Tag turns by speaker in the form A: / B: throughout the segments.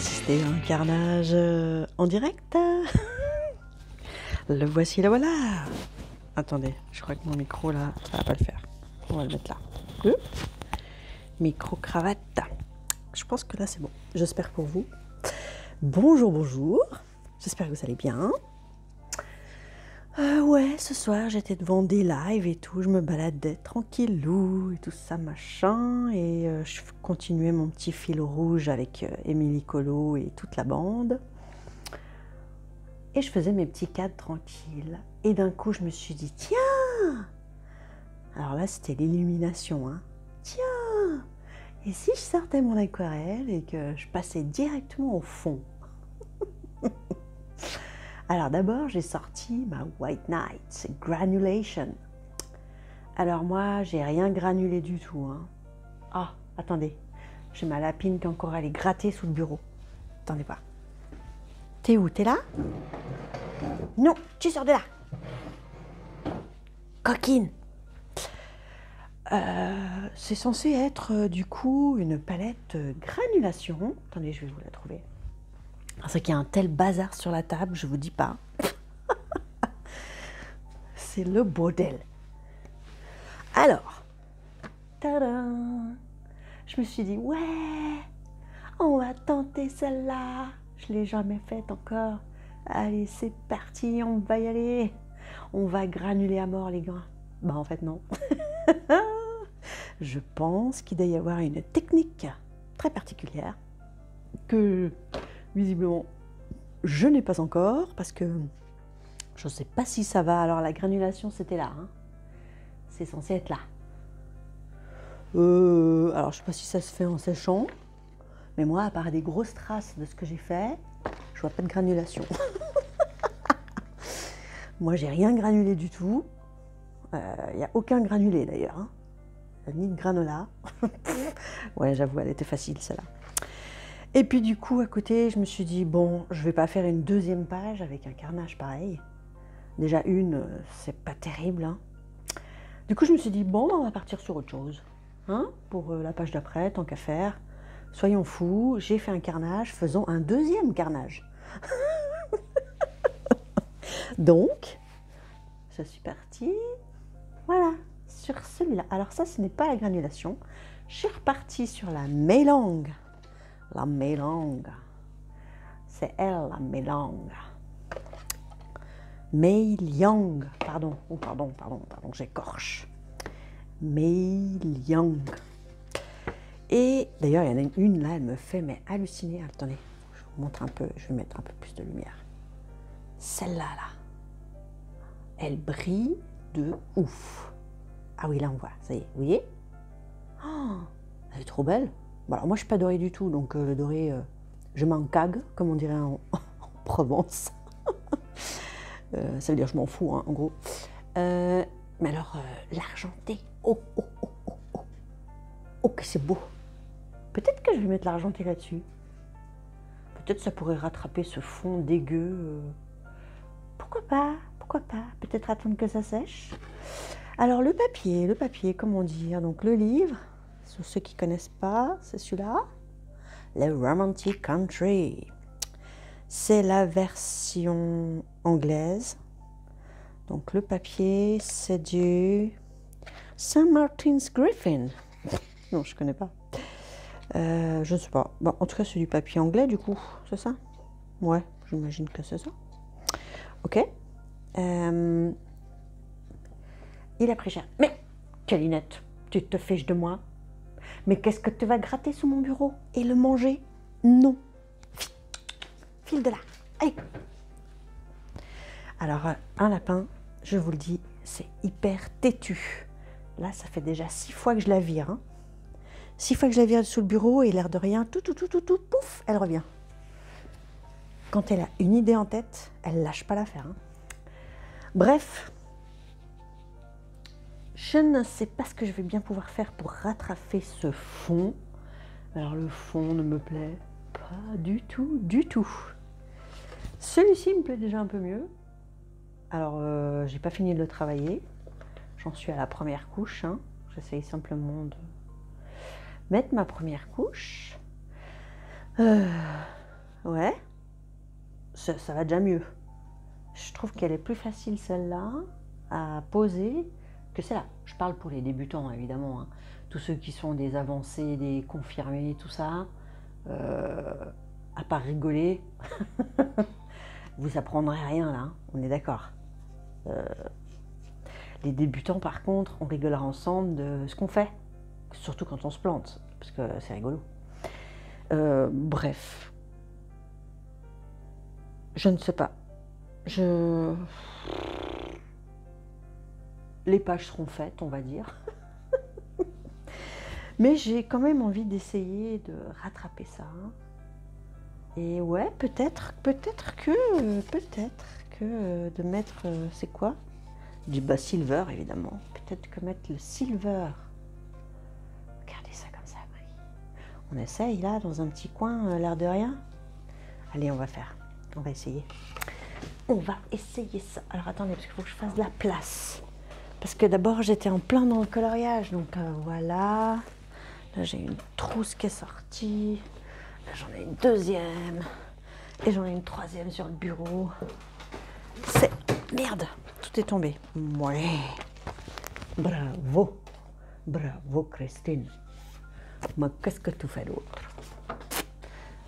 A: assister à un carnage en direct. Le voici, le voilà. Attendez, je crois que mon micro là, ça va pas le faire. On va le mettre là. Micro cravate. Je pense que là c'est bon. J'espère pour vous. Bonjour, bonjour. J'espère que vous allez bien. Ouais, ce soir j'étais devant des lives et tout, je me baladais tranquillou et tout ça machin et je continuais mon petit fil rouge avec Émilie Colo et toute la bande. Et je faisais mes petits cadres tranquilles. Et d'un coup je me suis dit, tiens! Alors là c'était l'illumination, hein. Tiens! Et si je sortais mon aquarelle et que je passais directement au fond? Alors d'abord, j'ai sorti ma White Night Granulation. Alors moi, j'ai rien granulé du tout. Hein. Ah, attendez, j'ai ma lapine qui est encore allée gratter sous le bureau. Attendez voir. T'es où? T'es là? Non, tu sors de là. Coquine. C'est censé être du coup une palette granulation. Attendez, je vais vous la trouver. Parce qu'il y a un tel bazar sur la table, je vous dis pas. C'est le bordel. Alors, tadam, je me suis dit, ouais, on va tenter celle-là. Je ne l'ai jamais faite encore. Allez, c'est parti, on va y aller. On va granuler à mort, les gars. Bah, en fait, non. Je pense qu'il doit y avoir une technique très particulière que... visiblement, je n'ai pas encore parce que je ne sais pas si ça va. Alors la granulation, c'était là. Hein. C'est censé être là. Alors je ne sais pas si ça se fait en séchant. Mais moi, à part des grosses traces de ce que j'ai fait, je vois pas de granulation. Moi, j'ai rien granulé du tout. Il n'y a aucun granulé d'ailleurs. Hein. Ni de granola. Ouais, j'avoue, elle était facile celle-là. Et puis du coup, à côté, je me suis dit, bon, je vais pas faire une deuxième page avec un carnage pareil. Déjà une, c'est pas terrible. Hein. Du coup, je me suis dit, bon, on va partir sur autre chose. Hein, pour la page d'après, tant qu'à faire. Soyons fous, j'ai fait un carnage, faisons un deuxième carnage. Donc, je suis partie, voilà, sur celui-là. Alors ça, ce n'est pas la granulation. Je suis repartie sur la mélange. La mélange. C'est elle, la mélange. Mei Liang. Pardon, pardon, j'écorche. Mei Liang. Et d'ailleurs, il y en a une là, elle me fait halluciner. Attendez, je vous montre un peu, je vais mettre un peu plus de lumière. Celle-là, là. Elle brille de ouf. Ah oui, là on voit, ça y est, vous voyez? Oh, elle est trop belle. Bon, alors moi je suis pas dorée du tout, donc le doré, je m'en cague, comme on dirait en Provence. Ça veut dire je m'en fous, hein, en gros. Mais alors, l'argenté, oh, que c'est beau. Peut-être que je vais mettre l'argenté là-dessus. Peut-être ça pourrait rattraper ce fond dégueu. Pourquoi pas? Peut-être attendre que ça sèche. Alors le papier, comment dire? Donc le livre, pour ceux qui ne connaissent pas, c'est celui-là. Le Romantic Country. C'est la version anglaise. Donc le papier, c'est du St. Martin's Griffin. Non, je ne connais pas. Je ne sais pas. Bon, en tout cas, c'est du papier anglais, du coup. C'est ça? Ouais, j'imagine que c'est ça. Ok. Il a pris cher. Mais, Calinette, tu te fiches de moi? Mais qu'est-ce que tu vas gratter sous mon bureau et le manger? Non. File de là. Allez. Alors, un lapin, je vous le dis, c'est hyper têtu. Là, ça fait déjà 6 fois que je la vire. Hein. 6 fois que je la vire sous le bureau et l'air de rien, tout, pouf, elle revient. Quand elle a une idée en tête, elle lâche pas l'affaire. Hein. Bref, je ne sais pas ce que je vais bien pouvoir faire pour rattraper ce fond. Alors le fond ne me plaît pas du tout. Celui-ci me plaît déjà un peu mieux. Alors, j'ai pas fini de le travailler. J'en suis à la première couche. Hein. J'essaye simplement de mettre ma première couche. Ouais, ça va déjà mieux. Je trouve qu'elle est plus facile celle-là à poser que celle-là. Je parle pour les débutants évidemment, hein. Tous ceux qui sont des avancés, des confirmés, tout ça, à part rigoler, vous apprendrez rien là, hein, on est d'accord. Les débutants par contre, on rigolera ensemble de ce qu'on fait, surtout quand on se plante, parce que c'est rigolo. Bref, je ne sais pas. Les pages seront faites, on va dire. Mais j'ai quand même envie d'essayer de rattraper ça. Et ouais, peut-être que de mettre, c'est quoi? Du bas silver, évidemment. Peut-être que mettre le silver. Regardez ça comme ça, oui. On essaye, là, dans un petit coin, l'air de rien. Allez, on va faire. On va essayer. On va essayer ça. Alors, attendez, parce qu'il faut que je fasse de la place. Parce que d'abord, j'étais en plein dans le coloriage. Donc, voilà. Là, j'ai une trousse qui est sortie. Là, j'en ai une deuxième. Et j'en ai une troisième sur le bureau. C'est... Merde, tout est tombé. Ouais. Bravo. Bravo, Christine. Mais qu'est-ce que tu fais d'autre?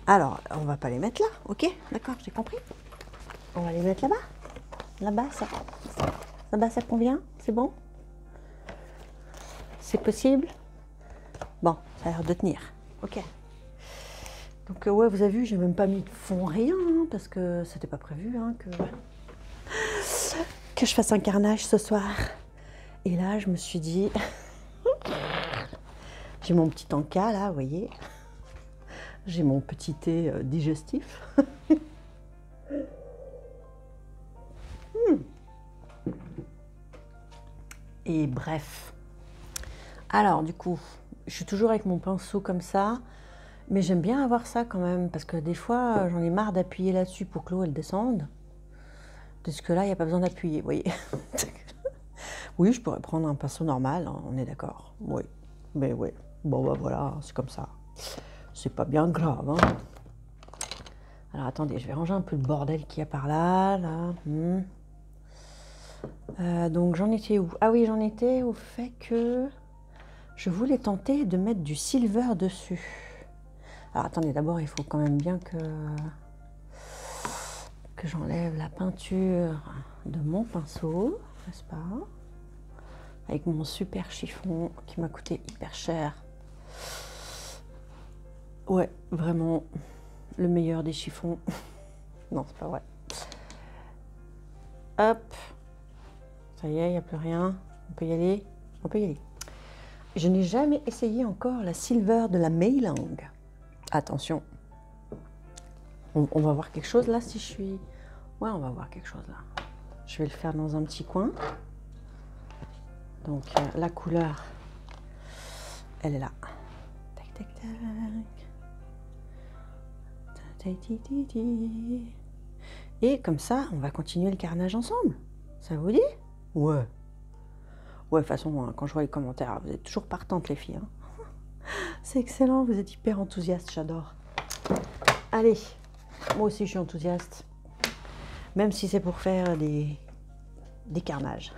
A: Alors, on va pas les mettre là, ok? D'accord, j'ai compris. On va les mettre là-bas. Là-bas, là-bas, ça convient? C'est bon? C'est possible? Bon, ça a l'air de tenir. Ok. Donc ouais, vous avez vu, j'ai même pas mis de fond, rien, hein, parce que c'était pas prévu hein, que je fasse un carnage ce soir. Et là, je me suis dit, j'ai mon petit encas là, vous voyez, j'ai mon petit thé digestif. Et bref. Alors du coup, je suis toujours avec mon pinceau comme ça. Mais j'aime bien avoir ça quand même, parce que des fois, j'en ai marre d'appuyer là-dessus pour que l'eau, elle descende. Parce que là, il n'y a pas besoin d'appuyer, vous voyez. Oui, je pourrais prendre un pinceau normal, hein, on est d'accord. Oui, mais oui. Bon, bah voilà, c'est comme ça. C'est pas bien grave, hein. Alors, attendez, je vais ranger un peu le bordel qu'il y a par là, là. Donc, j'en étais où? Ah oui, j'en étais au fait que je voulais tenter de mettre du silver dessus. Alors attendez, d'abord il faut quand même bien que j'enlève la peinture de mon pinceau, n'est-ce pas? Avec mon super chiffon qui m'a coûté hyper cher. Ouais, vraiment le meilleur des chiffons. Non, c'est pas vrai. Hop, ça y est, il n'y a plus rien. On peut y aller? On peut y aller. Je n'ai jamais essayé encore la silver de la Mailang. Attention, on va voir quelque chose là si je suis... Ouais, on va voir quelque chose là. Je vais le faire dans un petit coin. Donc la couleur, elle est là. Tac, tac, tac. Et comme ça, on va continuer le carnage ensemble. Ça vous dit? Ouais. Ouais, de toute façon, quand je vois les commentaires, vous êtes toujours partantes les filles. Hein. C'est excellent, vous êtes hyper enthousiastes, j'adore. Allez, moi aussi je suis enthousiaste. Même si c'est pour faire des carnages.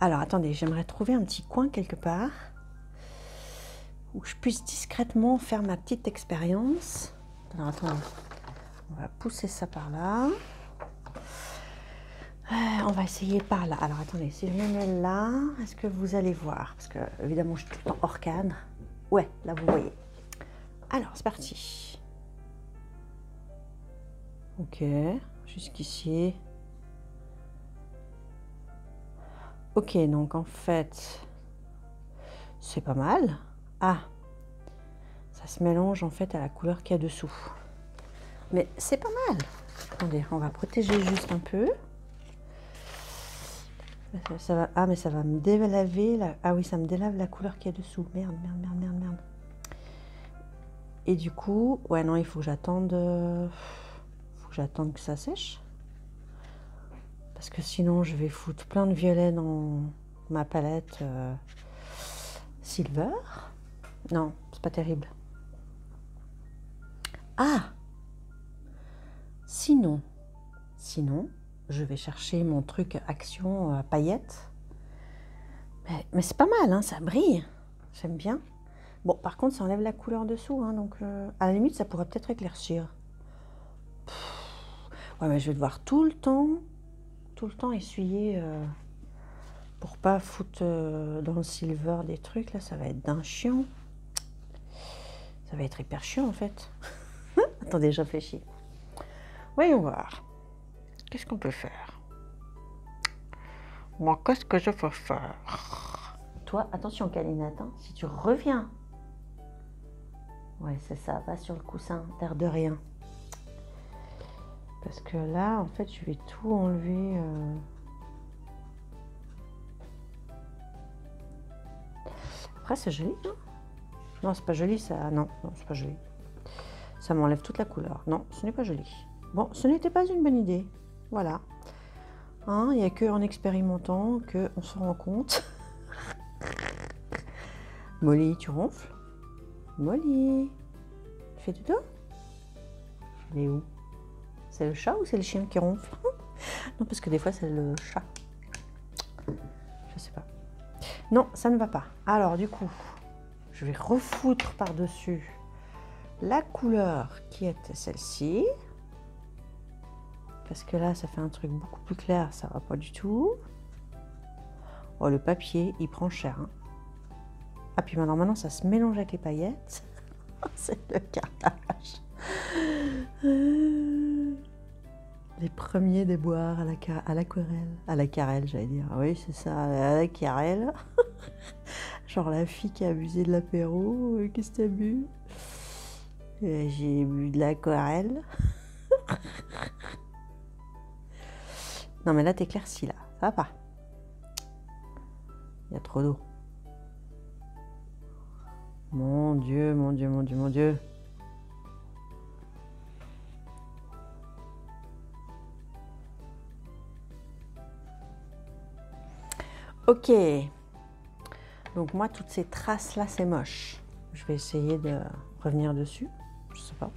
A: Alors attendez, j'aimerais trouver un petit coin quelque part où je puisse discrètement faire ma petite expérience. Alors attendez, on va pousser ça par là. On va essayer par là. Alors attendez, si je me mets là, est-ce que vous allez voir? Parce que évidemment je suis tout le temps hors cadre. Ouais, là vous voyez. Alors c'est parti. Ok, jusqu'ici. Ok, donc en fait, c'est pas mal. Ah, ça se mélange en fait à la couleur qu'il y a dessous. Mais c'est pas mal. Attendez, on va protéger juste un peu. Ça va... Ah, mais ça va me délaver la... Ah oui, ça me délave la couleur qu'il y a dessous. Merde, merde, merde, merde, merde. Et du coup, ouais, non, il faut que j'attende... Faut que j'attende que ça sèche. Parce que sinon, je vais foutre plein de violet dans ma palette silver. Non, c'est pas terrible. Ah! Sinon, je vais chercher mon truc Action paillettes. Mais c'est pas mal, hein, ça brille. J'aime bien. Bon, par contre, ça enlève la couleur dessous, hein, donc à la limite, ça pourrait peut-être éclaircir. Ouais, mais je vais devoir tout le temps essuyer pour pas foutre dans le silver des trucs. Là, ça va être d'un chiant. Ça va être hyper chiant, en fait. Attendez, je réfléchis. Voyons voir. Qu'est-ce qu'on peut faire? Moi, qu'est-ce que je peux faire? Toi, attention, Calinette, hein, si tu reviens. Ouais, c'est ça, va sur le coussin, l'air de rien. Parce que là, en fait, je vais tout enlever. Après, c'est joli, non? Non, c'est pas joli, ça. Non, c'est pas joli. Ça m'enlève toute la couleur. Non, ce n'est pas joli. Bon, ce n'était pas une bonne idée. Voilà. Hein, il n'y a qu'en expérimentant qu'on se rend compte. Molly, tu ronfles? Molly, tu fais dodo? Elle est où? C'est le chat ou c'est le chien qui ronfle? Non, parce que des fois, c'est le chat. Je sais pas. Non, ça ne va pas. Alors, du coup, je vais refoutre par-dessus la couleur qui était celle-ci. Parce que là, ça fait un truc beaucoup plus clair, ça va pas du tout. Oh, le papier, il prend cher. Hein. Ah, puis maintenant, ça se mélange avec les paillettes. C'est le carnage. Les premiers déboires à l'aquarelle. À la carrelle, j'allais dire. Oui, c'est ça, à la carrelle. Genre la fille qui a abusé de l'apéro. Qu'est-ce que t'as bu? J'ai bu de l'aquarelle. Non, mais là, t'éclaircis, là. Ça va pas. Il y a trop d'eau. Mon Dieu, mon Dieu, mon Dieu, mon Dieu. Ok. Donc moi, toutes ces traces-là, c'est moche. Je vais essayer de revenir dessus. Je sais pas.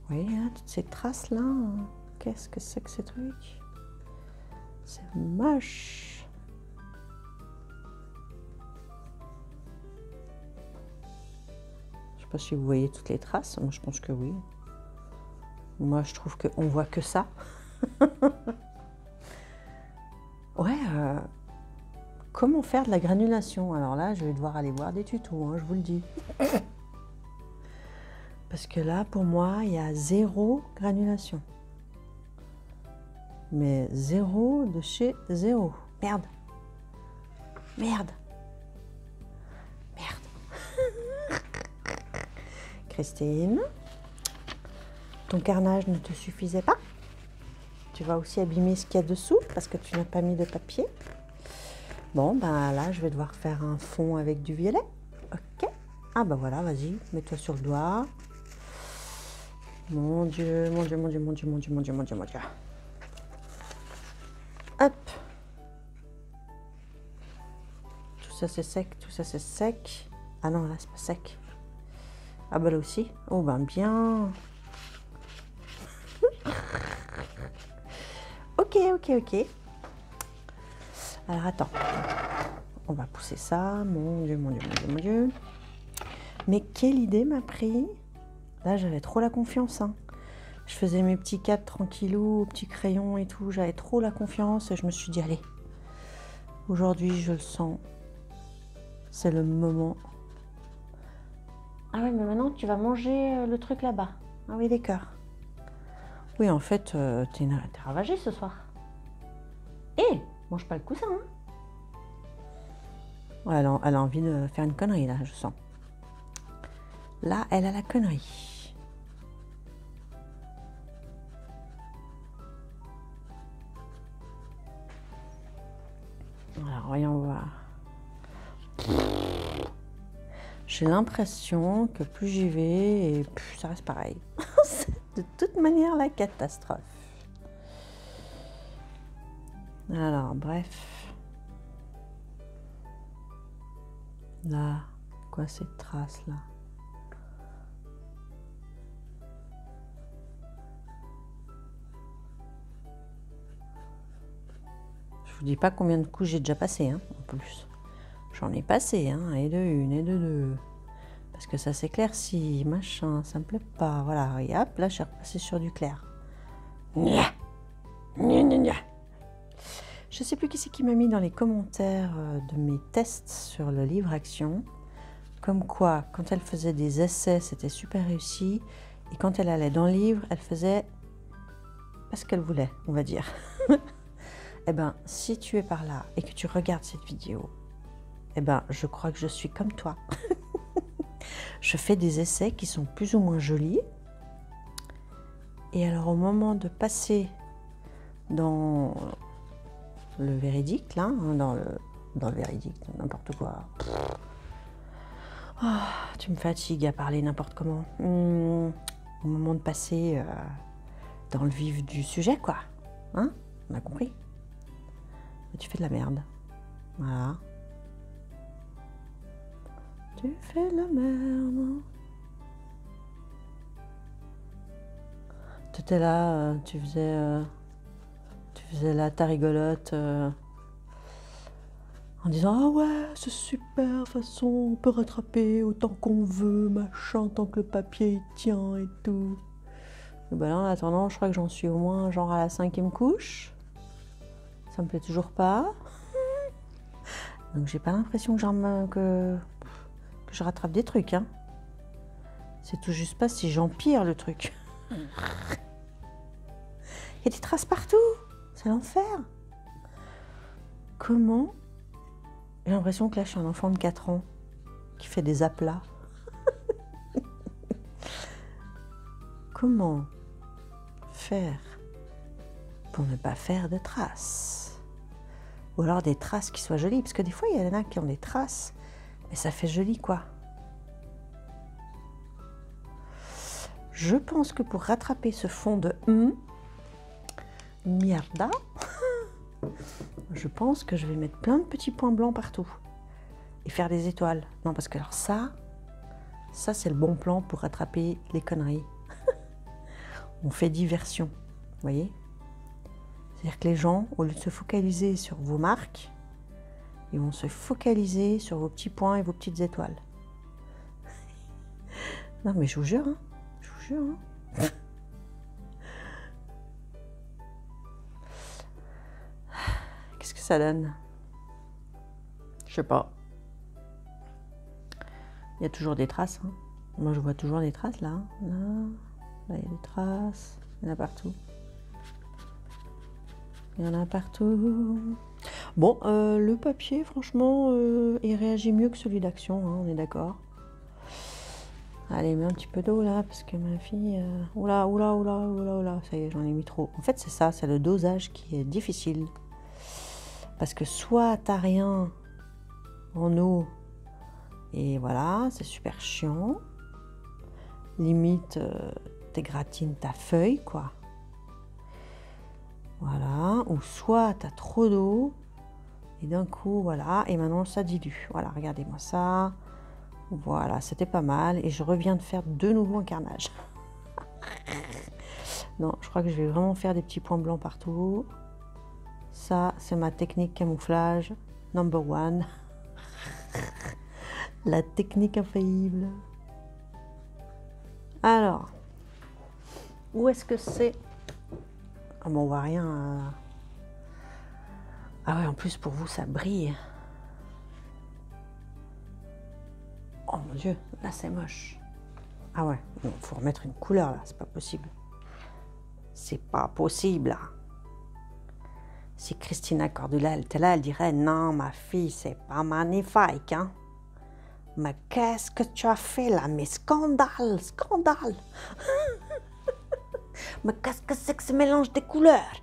A: Oui, hein, toutes ces traces-là. Qu'est-ce que c'est que ces trucs? C'est moche. Je sais pas si vous voyez toutes les traces. Moi, je pense que oui. Moi, je trouve qu'on voit que ça. Ouais. Comment faire de la granulation? Alors là, je vais devoir aller voir des tutos, hein, je vous le dis. Parce que là, pour moi, il y a 0 granulation. Mais 0 de chez 0. Merde. Merde. Merde. Christine, ton carnage ne te suffisait pas? Tu vas aussi abîmer ce qu'il y a dessous parce que tu n'as pas mis de papier. Bon, ben là, je vais devoir faire un fond avec du violet. Ok. Ah ben voilà, vas-y, mets-toi sur le doigt. Mon Dieu, mon Dieu, mon Dieu, mon Dieu, mon Dieu, mon Dieu, mon Dieu, mon Dieu. Hop. Tout ça, c'est sec, tout ça, c'est sec. Ah non, là, c'est pas sec. Ah ben là aussi. Oh ben bien. Ok, ok, ok. Alors attends. On va pousser ça. Mon Dieu, mon Dieu, mon Dieu, mon Dieu. Mais quelle idée m'a pris. Là, j'avais trop la confiance. Hein. Je faisais mes petits cadres tranquillou, petits crayons et tout. J'avais trop la confiance et je me suis dit, allez, aujourd'hui, je le sens. C'est le moment. Ah oui, mais maintenant, tu vas manger le truc là-bas. Ah oui, d'accord. Oui, en fait, t'es ravagée ce soir. Eh, mange pas le coussin. Hein. Ouais, elle a envie de faire une connerie, là, je sens. Là, elle a la connerie. Alors, voyons voir. J'ai l'impression que plus j'y vais, et plus ça reste pareil. C'est de toute manière la catastrophe. Alors, bref. Là, quoi cette trace là? vous dis pas combien de couches j'ai déjà passé, hein, en plus. J'en ai passé, hein, et de une, et de deux. Parce que ça s'éclaircit, machin, ça me plaît pas. Voilà, et hop, là, je suis repassée sur du clair. Nya. Nya, nya, nya. Je sais plus qui c'est qui m'a mis dans les commentaires de mes tests sur le livre Action. Comme quoi, quand elle faisait des essais, c'était super réussi. Et quand elle allait dans le livre, elle faisait pas ce qu'elle voulait, on va dire. Eh bien, si tu es par là et que tu regardes cette vidéo, eh bien, je crois que je suis comme toi. Je fais des essais qui sont plus ou moins jolis. Et alors, au moment de passer dans le véridique, là, hein, dans le véridique, n'importe quoi. Oh, tu me fatigues à parler n'importe comment. Au moment de passer dans le vif du sujet, quoi. Hein? On a compris? Tu fais de la merde. Voilà. Tu fais de la merde. Tu étais là, tu faisais là ta rigolote en disant ah ouais, c'est super, de toute façon, on peut rattraper autant qu'on veut, machin, tant que le papier il tient et tout. Et ben là, en attendant, je crois que j'en suis au moins genre à la 5e couche. Ça me plaît toujours pas. Donc j'ai pas l'impression que je rattrape des trucs, hein. C'est tout juste pas si j'empire le truc. Il y a des traces partout. C'est l'enfer. Comment? J'ai l'impression que là, je suis un enfant de 4 ans qui fait des aplats. Comment faire pour ne pas faire de traces? Ou alors des traces qui soient jolies. Parce que des fois, il y en a qui ont des traces, mais ça fait joli, quoi. Je pense que pour rattraper ce fond de mierda, je pense que je vais mettre plein de petits points blancs partout et faire des étoiles. Non, parce que alors ça c'est le bon plan pour rattraper les conneries. On fait diversion, vous voyez? C'est-à-dire que les gens, au lieu de se focaliser sur vos marques, ils vont se focaliser sur vos petits points et vos petites étoiles. Non, mais je vous jure, hein. Je vous jure, hein. Qu'est-ce que ça donne? Je sais pas. Il y a toujours des traces, hein. Moi, je vois toujours des traces, là. Là, il y a des traces. Il y en a partout. Il y en a partout. Bon, le papier, franchement, il réagit mieux que celui d'Action, hein, on est d'accord. Allez, mets un petit peu d'eau, là, parce que ma fille... Oula, ça y est, j'en ai mis trop. En fait, c'est ça, c'est le dosage qui est difficile. Parce que soit t'as rien en eau, et voilà, c'est super chiant. Limite, t'égratines ta feuille, quoi. Voilà, ou soit t'as trop d'eau, et d'un coup, voilà, et maintenant ça dilue. Voilà, regardez-moi ça. Voilà, c'était pas mal, et je reviens de faire de nouveau un carnage. Non, je crois que je vais vraiment faire des petits points blancs partout. Ça, c'est ma technique camouflage number 1. La technique infaillible. Alors, où est-ce que c'est? Ah bon, on voit rien. Ah ouais, en plus pour vous, ça brille. Oh mon Dieu, là c'est moche. Ah ouais, il faut remettre une couleur là, c'est pas possible. C'est pas possible là. Si Christina Cordula elle était là, elle dirait non, ma fille, c'est pas magnifique, hein. Mais qu'est-ce que tu as fait là? Mais scandale, scandale. Mais qu'est-ce que c'est que ce mélange des couleurs?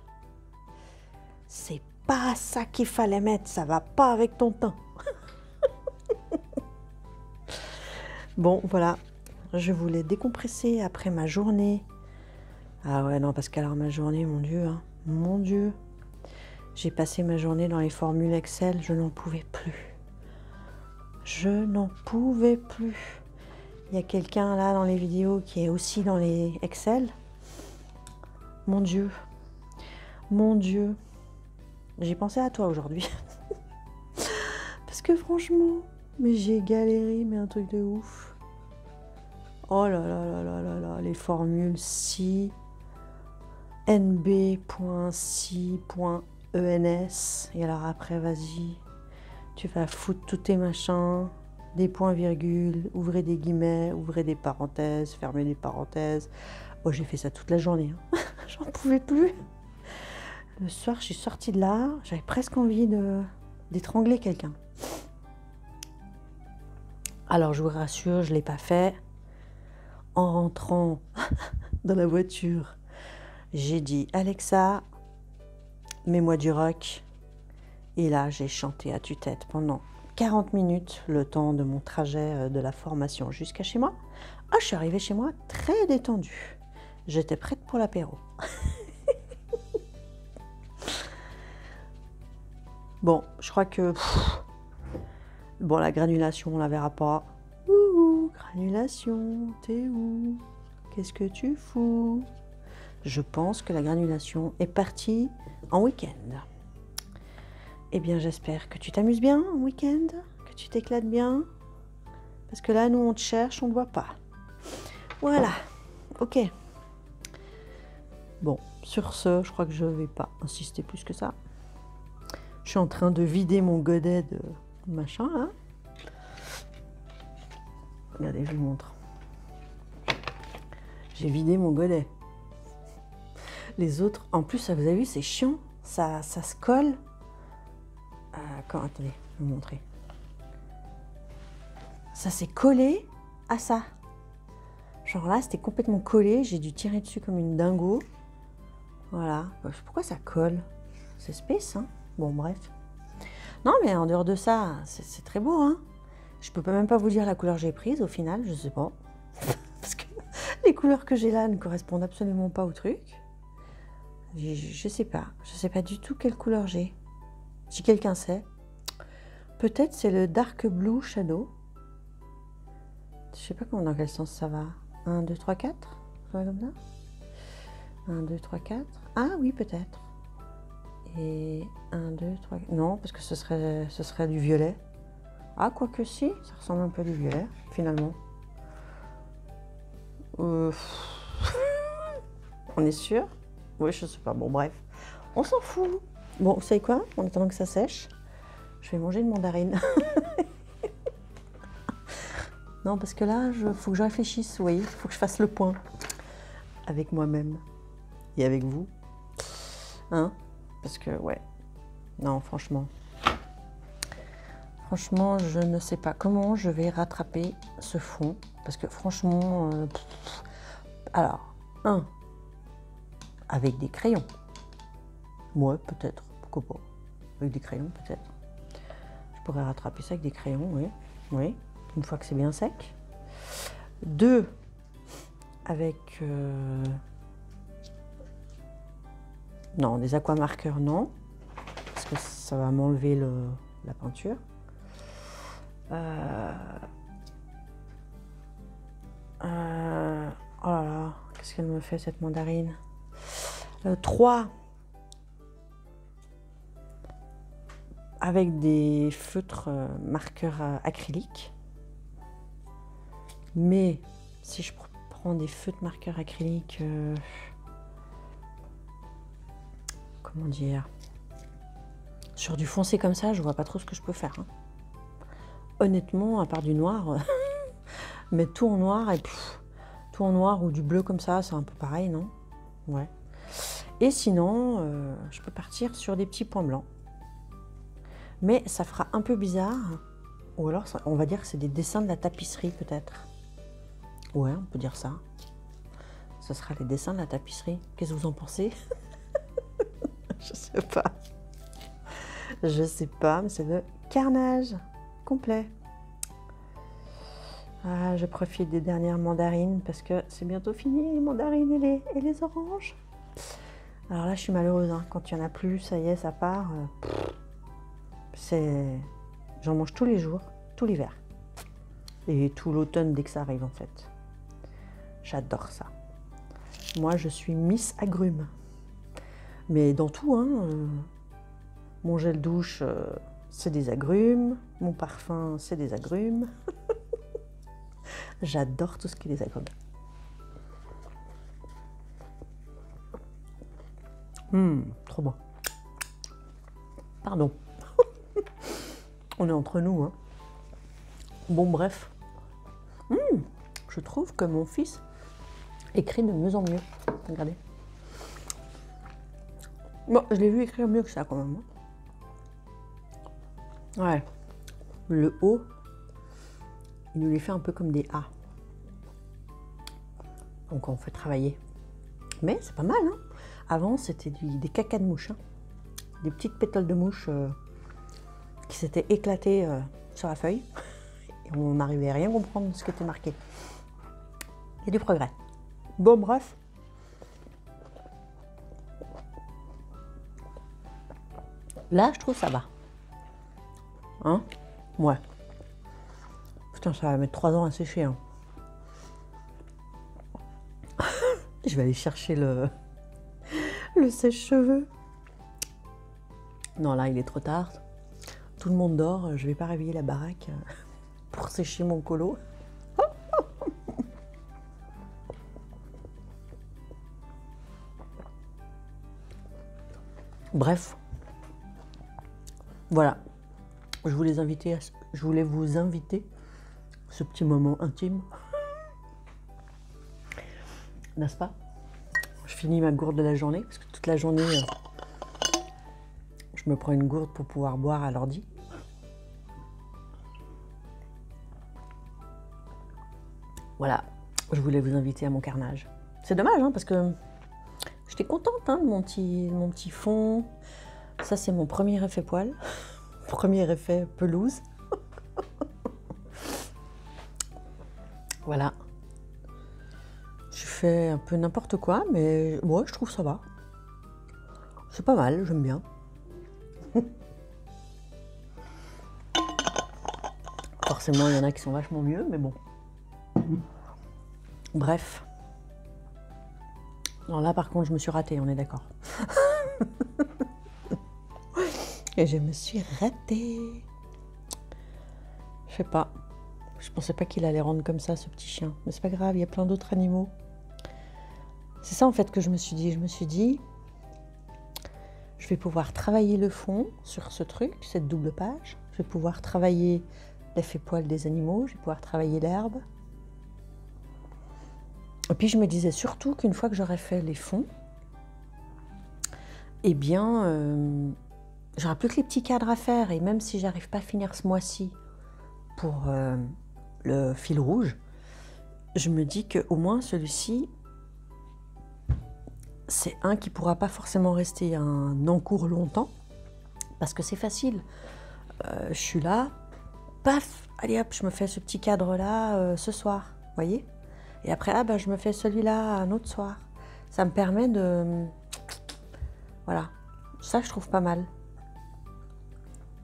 A: C'est pas ça qu'il fallait mettre, ça va pas avec ton teint. Bon, voilà, je voulais décompresser après ma journée. Ah ouais, non, parce qu'alors ma journée, mon Dieu, hein, mon Dieu. J'ai passé ma journée dans les formules Excel, je n'en pouvais plus. Je n'en pouvais plus. Il y a quelqu'un là dans les vidéos qui est aussi dans les Excel. Mon Dieu, mon Dieu. j'ai pensé à toi aujourd'hui. Parce que franchement, mais j'ai galéré, mais un truc de ouf. Oh là là là là là là, les formules si, nb.si.ens, et alors après, vas-y, tu vas foutre tous tes machins, des points virgules, ouvrez des guillemets, ouvrez des parenthèses, fermez des parenthèses. Oh, j'ai fait ça toute la journée, hein. J'en pouvais plus. Le soir, je suis sortie de là, j'avais presque envie d'étrangler quelqu'un. Alors, je vous rassure, je ne l'ai pas fait. En rentrant dans la voiture, j'ai dit « Alexa, mets-moi du rock ». Et là, j'ai chanté à tue-tête pendant 40 minutes, le temps de mon trajet de la formation jusqu'à chez moi. Ah, je suis arrivée chez moi très détendue. J'étais prête pour l'apéro. Bon, je crois que... bon, la granulation, on la verra pas. Ouh, granulation, t'es où? Qu'est-ce que tu fous? Je pense que la granulation est partie en week-end. Eh bien, j'espère que tu t'amuses bien en week-end, que tu t'éclates bien. Parce que là, nous, on te cherche, on ne te voit pas. Voilà, ok. Bon, sur ce, je crois que je ne vais pas insister plus que ça. Je suis en train de vider mon godet de machin, là. Regardez, je vous montre. J'ai vidé mon godet. Les autres, en plus, vous avez vu, c'est chiant. Ça se colle. Attendez, je vais vous montrer. Ça s'est collé à ça. Genre là, c'était complètement collé. J'ai dû tirer dessus comme une dingo. Voilà. Pourquoi ça colle? C'est space, hein? Bon, bref. Non, mais en dehors de ça, c'est très beau, hein? Je peux même pas vous dire la couleur que j'ai prise, au final, je sais pas. Parce que les couleurs que j'ai là ne correspondent absolument pas au truc. Je sais pas. Je sais pas du tout quelle couleur j'ai. Si quelqu'un sait. Peut-être c'est le Dark Blue Shadow. Je sais pas dans quel sens ça va. 1, 2, 3, 4. Ça va comme ça. 1, 2, 3, 4. Ah oui, peut-être. Et 1, 2, 3... Non, parce que ce serait du violet. Ah, quoique si, ça ressemble un peu à du violet, finalement. On est sûr? Oui, je sais pas. Bon, bref. On s'en fout. Bon, vous savez quoi? En attendant que ça sèche, je vais manger une mandarine. Non, parce que là, faut que je réfléchisse, vous voyez. Il faut que je fasse le point avec moi-même et avec vous. Hein? Parce que, ouais. Non, franchement. Franchement, je ne sais pas comment je vais rattraper ce fond. Parce que franchement... alors, avec des crayons. Moi, peut-être. Pourquoi pas? Avec des crayons, peut-être. Je pourrais rattraper ça avec des crayons, oui. Oui, une fois que c'est bien sec. 2, avec... non, des aquamarqueurs, non. Parce que ça va m'enlever la peinture. Oh là là, qu'est-ce qu'elle me fait cette mandarine? 3, avec des feutres marqueurs acryliques. Mais si je prends des feutres marqueurs acryliques, comment dire, sur du foncé comme ça, je vois pas trop ce que je peux faire, hein. Honnêtement, à part du noir, mais tout en noir et tout en noir ou du bleu comme ça, c'est un peu pareil, non? Ouais. Et sinon, je peux partir sur des petits points blancs. Mais ça fera un peu bizarre. Ou alors, on va dire que c'est des dessins de la tapisserie, peut-être. Ouais, on peut dire ça. Ce sera les dessins de la tapisserie. Qu'est-ce que vous en pensez? Je sais pas. Je sais pas, mais c'est le carnage complet. Ah, je profite des dernières mandarines parce que c'est bientôt fini, les mandarines et les oranges. Alors là, je suis malheureuse, hein. Quand il n'y en a plus, ça y est, ça part. J'en mange tous les jours, tout l'hiver. Et tout l'automne dès que ça arrive, en fait. J'adore ça. Moi, je suis Miss Agrumes. Mais dans tout, hein. Mon gel douche, c'est des agrumes. Mon parfum, c'est des agrumes. J'adore tout ce qui est des agrumes. Trop bon. Pardon. On est entre nous, hein. Bon, bref. Je trouve que mon fils écrit de mieux en mieux. Regardez. Bon, je l'ai vu écrire mieux que ça, quand même. Ouais. Le O, il nous les fait un peu comme des A. Donc, on fait travailler. Mais c'est pas mal, hein. Avant, c'était des cacas de mouche. Hein. Des petites pétales de mouche qui s'étaient éclatées sur la feuille. Et on n'arrivait à rien comprendre de ce qui était marqué. Il y a du progrès. Bon, bref. Là, je trouve ça va. Hein? Ouais. Putain, ça va mettre 3 ans à sécher. Hein. Je vais aller chercher le sèche-cheveux. Non, là, il est trop tard. Tout le monde dort. Je vais pas réveiller la baraque pour sécher mon colo. Bref. Voilà. Je voulais vous inviter à ce petit moment intime. N'est-ce pas? Je finis ma gourde de la journée, parce que toute la journée, je me prends une gourde pour pouvoir boire à l'ordi. Voilà, je voulais vous inviter à mon carnage. C'est dommage, hein, parce que j'étais contente hein, de mon petit fond. Ça, c'est mon premier effet poil. Premier effet pelouse. Voilà. Je fais un peu n'importe quoi, mais moi, je trouve ça va. C'est pas mal, j'aime bien. Forcément, il y en a qui sont vachement mieux, mais bon. Bref. Non, là, par contre, je me suis ratée, on est d'accord. Et je me suis ratée. Je sais pas. Je pensais pas qu'il allait rendre comme ça, ce petit chien. Mais c'est pas grave, il y a plein d'autres animaux. C'est ça, en fait, que je me suis dit. Je me suis dit, je vais pouvoir travailler le fond sur ce truc, cette double page. Je vais pouvoir travailler l'effet poil des animaux. Je vais pouvoir travailler l'herbe. Et puis, je me disais surtout qu'une fois que j'aurais fait les fonds, eh bien, j'aurai plus que les petits cadres à faire. Et même si j'arrive pas à finir ce mois-ci pour le fil rouge, je me dis qu'au moins celui-ci, c'est un qui ne pourra pas forcément rester un encours longtemps, parce que c'est facile. Je suis là, paf, allez hop, je me fais ce petit cadre-là ce soir, vous voyez? Et après, ah ben, je me fais celui-là un autre soir. Ça me permet de... Voilà, ça je trouve pas mal.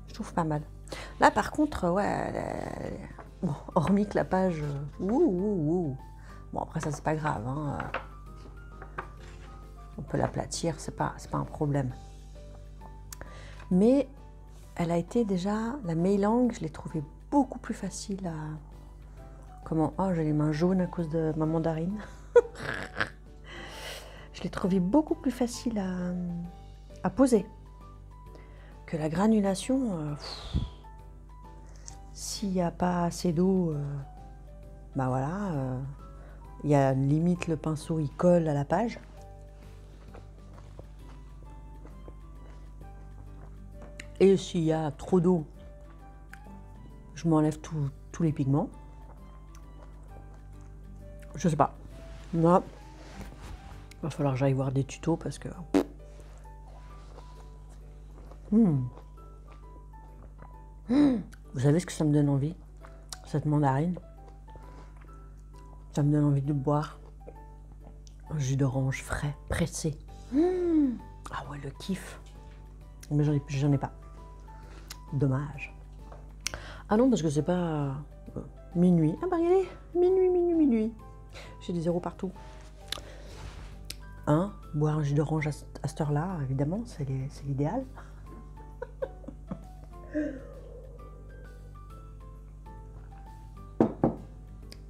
A: Je trouve pas mal. Là, par contre, ouais, bon, hormis que la page... Bon, après, ça, c'est pas grave. Hein. On peut l'aplatir, c'est pas un problème. Mais elle a été déjà... La Mei-Lang, je l'ai trouvée beaucoup plus facile à... Comment? Oh, j'ai les mains jaunes à cause de ma mandarine. Je l'ai trouvée beaucoup plus facile à poser que la granulation. S'il n'y a pas assez d'eau, bah voilà, il y a limite le pinceau, il colle à la page. Et s'il y a trop d'eau, je m'enlève tous les pigments. Je sais pas. Là, il va falloir que j'aille voir des tutos parce que... Vous savez ce que ça me donne envie? Cette mandarine. Ça me donne envie de boire un jus d'orange frais, pressé. Ah ouais, le kiff. Mais j'en ai pas. Dommage. Ah non, parce que c'est pas minuit. Ah bah regardez, minuit. J'ai des zéros partout. Boire un jus d'orange à cette heure-là, évidemment, c'est l'idéal.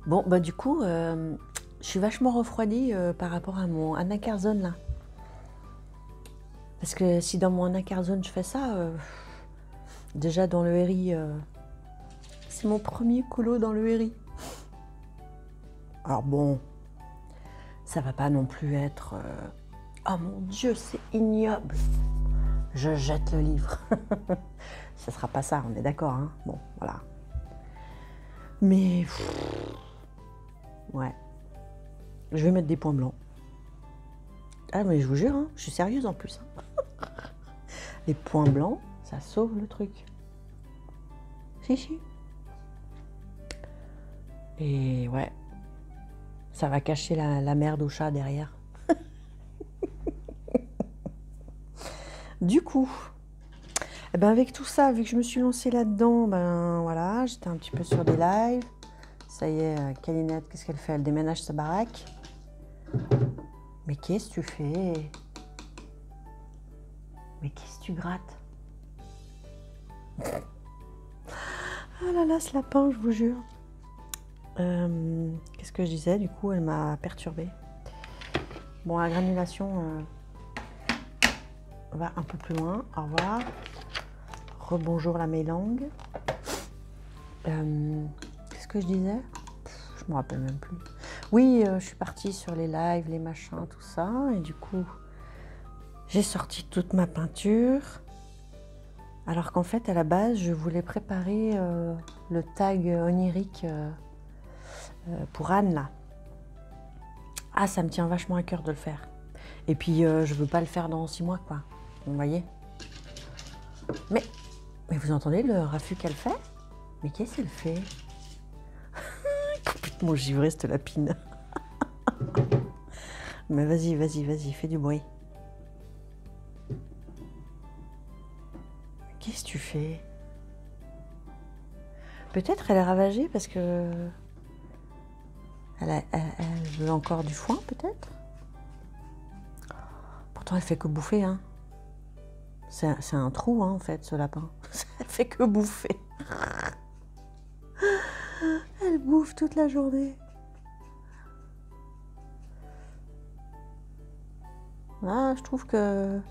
A: Bon, bah du coup, je suis vachement refroidie par rapport à mon Anna Carzone là. Parce que si dans mon Anna Carzone je fais ça, déjà dans le Herry, c'est mon premier colo dans le Herry. Alors bon, ça va pas non plus être... oh mon Dieu, c'est ignoble. Je jette le livre. Ça sera pas ça, on est d'accord, hein. Bon, voilà. Mais... ouais. Je vais mettre des points blancs. Ah mais je vous jure, hein, je suis sérieuse en plus. Les points blancs, ça sauve le truc. Si, si. Et ouais, ça va cacher la merde au chat derrière. Du coup, eh ben avec tout ça, vu que je me suis lancée là-dedans, ben voilà, j'étais un petit peu sur des lives. Ça y est, Calinette, qu'est-ce qu'elle fait? Elle déménage sa baraque. Mais qu'est-ce que tu fais? Mais qu'est-ce que tu grattes? Ah là là, ce lapin, je vous jure. Qu'est-ce que je disais? Du coup, elle m'a perturbée. Bon, la granulation va un peu plus loin. Au revoir. Rebonjour la mélange. Qu'est-ce que je disais? Je me rappelle même plus. Oui, je suis partie sur les lives, les machins, tout ça. Et du coup, j'ai sorti toute ma peinture. Alors qu'en fait, à la base, je voulais préparer le tag onirique pour Anne, là. Ah, ça me tient vachement à cœur de le faire. Et puis, je veux pas le faire dans 6 mois, quoi. Vous voyez? Mais vous entendez le raffut qu'elle fait? Mais qu'est-ce qu'elle fait? Complètement givrée, cette lapine. Mais vas-y, vas-y, vas-y, fais du bruit. Qu'est-ce que tu fais? Peut-être elle est ravagée parce que... Elle veut encore du foin, peut-être? Pourtant, elle fait que bouffer, hein. C'est un trou, hein, en fait, ce lapin. Elle fait que bouffer. Elle bouffe toute la journée. Ah, je trouve que...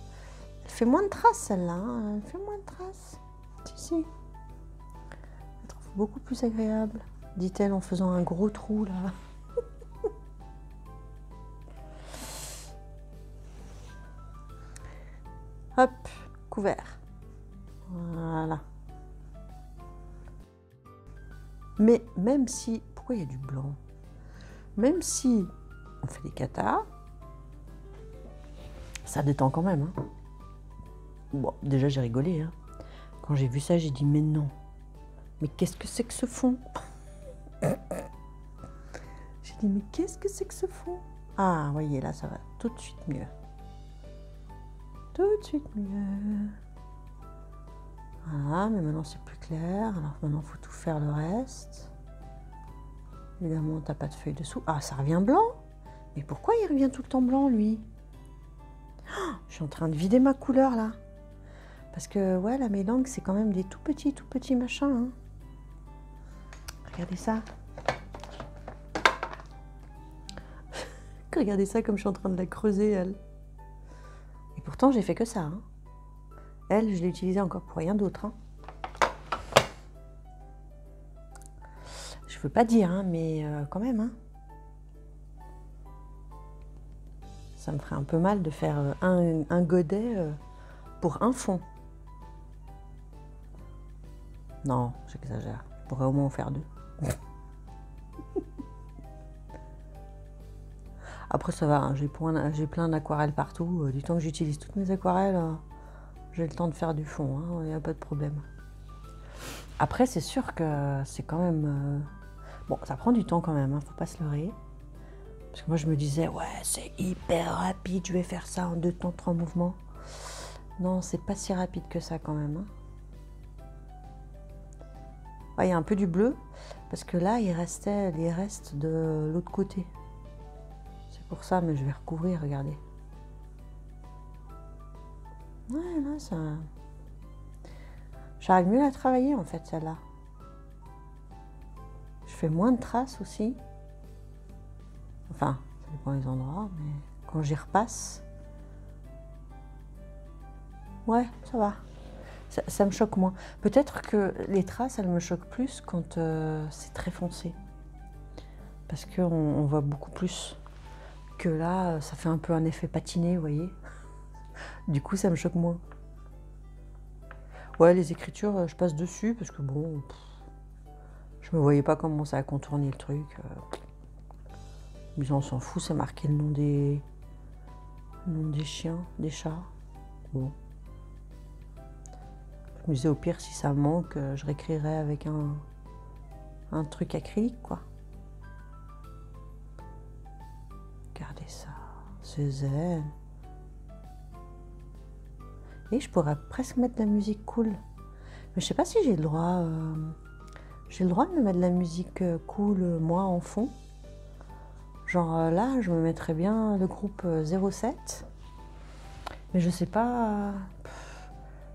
A: Elle fait moins de traces, celle-là. Hein. Elle fait moins de traces. Si, si. Je la trouve beaucoup plus agréable, dit-elle en faisant un gros trou, là. Hop, couvert. Voilà. Mais même si... Pourquoi il y a du blanc? Même si on fait des catas, ça détend quand même. Hein. Bon, déjà j'ai rigolé. Hein. Quand j'ai vu ça, j'ai dit mais non. Mais qu'est-ce que c'est que ce fond? J'ai dit mais qu'est-ce que c'est que ce fond? Ah, voyez, là ça va tout de suite mieux. Tout de suite mieux. Voilà, mais maintenant c'est plus clair. Alors maintenant il faut tout faire le reste. Évidemment, t'as pas de feuille dessous. Ah, ça revient blanc. Mais pourquoi il revient tout le temps blanc, lui? Oh, je suis en train de vider ma couleur, là. Parce que, ouais, la mélange, c'est quand même des tout petits machins. Hein. Regardez ça. Regardez ça comme je suis en train de la creuser, elle. Et pourtant, j'ai fait que ça. Hein. Elle, je l'ai utilisée encore pour rien d'autre. Hein. Je veux pas dire, hein, mais quand même. Hein. Ça me ferait un peu mal de faire un godet pour un fond. Non, j'exagère. Je pourrais au moins en faire 2. Après, ça va. Hein, j'ai plein d'aquarelles partout. Du temps que j'utilise toutes mes aquarelles, j'ai le temps de faire du fond. Il n'y a pas de problème. Après, c'est sûr que c'est quand même... bon, ça prend du temps quand même. Faut pas se leurrer. Parce que moi, je me disais, ouais, c'est hyper rapide, je vais faire ça en 2 temps, 3 mouvements. Non, c'est pas si rapide que ça quand même. Il y a un peu du bleu, parce que là, il restait les restes de l'autre côté. C'est pour ça, mais je vais recouvrir, regardez. Ouais, là, ça... J'arrive mieux à la travailler en fait, celle-là. Je fais moins de traces aussi. Enfin, ça dépend des endroits, mais quand j'y repasse, ouais, ça va. Ça me choque moins. Peut-être que les traces, elles me choquent plus quand c'est très foncé. Parce qu'on voit beaucoup plus. Que là, ça fait un peu un effet patiné, vous voyez. Du coup, ça me choque moins. Ouais, les écritures, je passe dessus parce que bon, je me voyais pas commencer à contourner le truc. Mais on s'en fout, c'est marqué le nom des chiens, des chats. Bon. Je me disais au pire, si ça manque, je réécrirais avec un truc acrylique, quoi. Regardez ça, c'est zen. Et je pourrais presque mettre de la musique cool. Mais je sais pas si j'ai le droit. J'ai le droit de me mettre de la musique cool, moi, en fond. Genre là, je me mettrais bien le groupe 07. Mais je sais pas.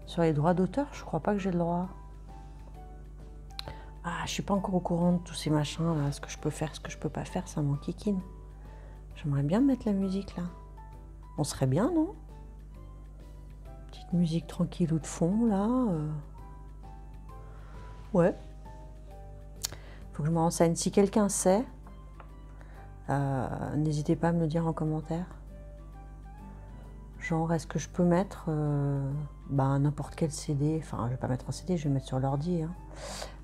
A: Sur les droits d'auteur, je crois pas que j'ai le droit. Ah, je suis pas encore au courant de tous ces machins là. Ce que je peux faire, ce que je peux pas faire, ça m'enquiquine. J'aimerais bien mettre la musique là. On serait bien, non? Petite musique tranquille ou de fond là. Ouais. Faut que je me renseigne. Si quelqu'un sait, n'hésitez pas à me le dire en commentaire. Genre, est-ce que je peux mettre n'importe quel CD, enfin, je vais pas mettre un CD, je vais mettre sur l'ordi, hein.